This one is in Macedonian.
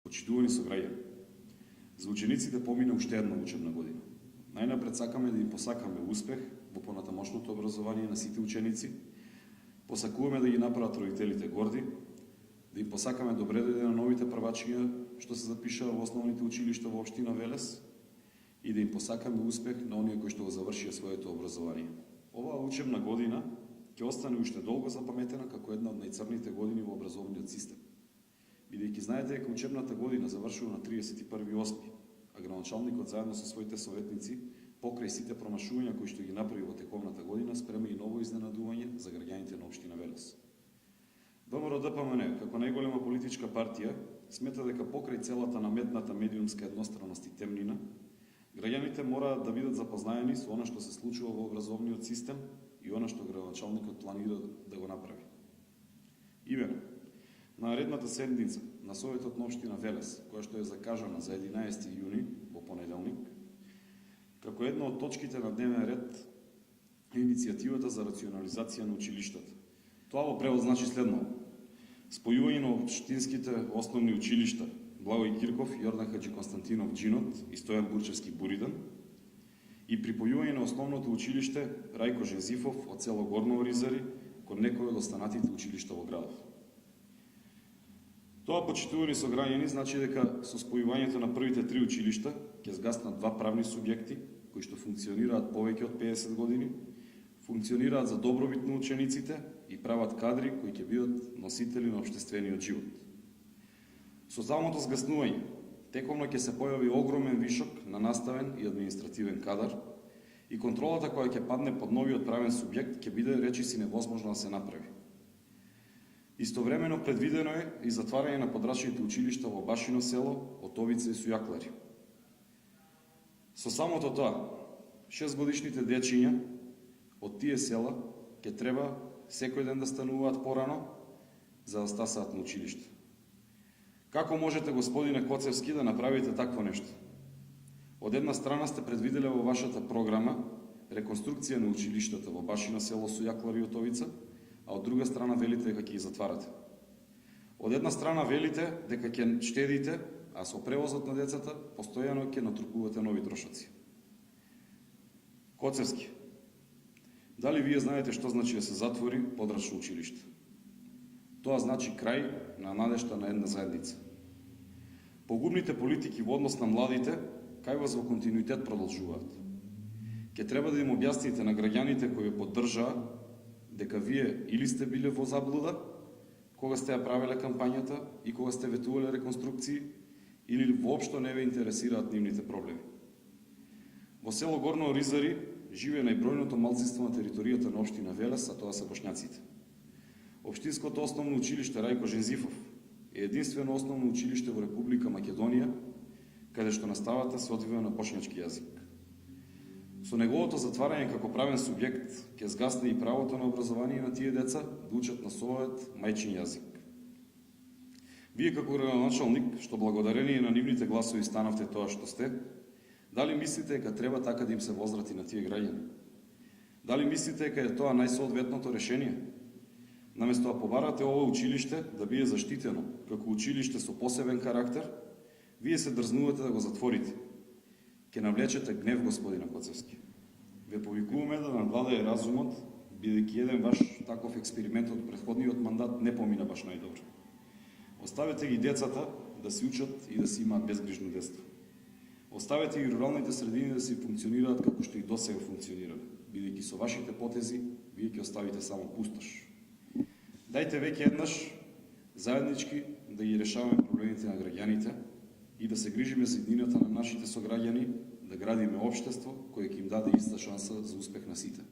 Почитувани сограѓани, за учениците помина уште една учебна година. Најнапред сакаме да им посакаме успех во понатамошното образование на сите ученици, посакуваме да ги направат родителите горди, да им посакаме добре дојде на новите првачиња што се запишаа во основните училишта во општина Велес и да им посакаме успех на оние кои што го завршија своето образование. Оваа учебна година ќе остане уште долго запаметена како една од најцрните години во образовниот систем. Бидејќи знаете дека учебната година завршува на 31.8, а градоначалникот заедно со своите советници покрај сите промашувања кои што ги направи во тековната година спрема и ново изненадување за граѓаните на општина Велес. ВМРО-ДПМН, како најголема политичка партија, смета дека покрај целата наметната медиумска едностранност и темнина, граѓаните мораат да бидат запознаени со она што се случува во образовниот систем и она што градоначалникот планира да го направи. Имено, на наредната седница на Советот на општина Велес, која што е закажана за 11 јуни во понеделник, како една од точките на дневен ред е иницијативата за рационализација на училиштата. Тоа во превод значи следно: спојување на општинските основни училишта Благој Кирков, Јордан Хаджи Константинов Джинот и Стојан Бурчевски Буридан и припојување на основното училиште Рајко Жензифов од село Горно Оризари кон некои од останатите училишта во градот. Тоа, почитувани сограѓани, значи дека со спојувањето на првите три училишта ќе згаснат два правни субјекти кои што функционираат повеќе од 50 години, функционираат за добробит на учениците и прават кадри кои ќе бидат носители на општествениот живот. Со самото згаснување, тековно ќе се појави огромен вишок на наставен и административен кадар и контролата која ќе падне под новиот правен субјект ќе биде речиси невозможно да се направи. Истовремено предвидено е и затварање на подрачните училишта во Башино село, Отовица и Сујаклари. Со самото тоа, 6-годишните дечиња од тие села ќе треба секој ден да стануваат порано за да стасаат на училиште. Како можете, господине Коцевски, да направите такво нешто? Од една страна сте предвиделе во вашата програма реконструкција на училиштата во Башино село, Сујаклари и Отовица, а од друга страна велите дека ќе ги затварате. Од една страна велите дека ќе штедите, а со превозот на децата постојано ќе натрупувате нови трошоци. Коцевски, дали вие знаете што значи да се затвори подрачно училиште? Тоа значи крај на надежта на една заедница. Погубните политики во однос на младите кај вас во континуитет продолжуваат. Ќе треба да им објасните на граѓаните кои поддржаа дека вие или сте биле во заблуда кога сте ја правеле кампањата и кога сте ветувале реконструкции, или воопшто не ве интересираат нивните проблеми. Во село Горно Оризари живее најбројното малцинство на територијата на општина Велес, а тоа се бошњаците. Општинското основно училиште Рајко Жензифов е единствено основно училиште во Република Македонија каде што наставата се одвива на бошњачки јазик. Со неговото затварање како правен субјект ќе згасне и правото на образование на тие деца да учат на својот мајчин јазик. Вие како градоначалник, што благодарение на нивните гласови станавте тоа што сте, дали мислите дека треба така да им се возврати на тие граѓани? Дали мислите дека е тоа најсоодветното решение? Наместо да побарате ова училиште да биде заштитено како училиште со посебен карактер, вие се дрзнувате да го затворите. Ке навлечете гнев, господине Коцевски. Ве повикуваме да надвладее разумот, бидејќи еден ваш таков експеримент од претходниот мандат не помина баш најдобро. Оставете ги децата да си учат и да си имаат безгрижно детство. Оставете и руралните средини да си функционираат како што и досега функционирале, бидејќи со вашите потези вие ќе оставите само пустош. Дајте веќе еднаш заеднички да ги решаваме проблемите на граѓаните и да се грижиме за иднината на нашите сограѓани, да градиме општество кое ќе им даде иста шанса за успех на сите.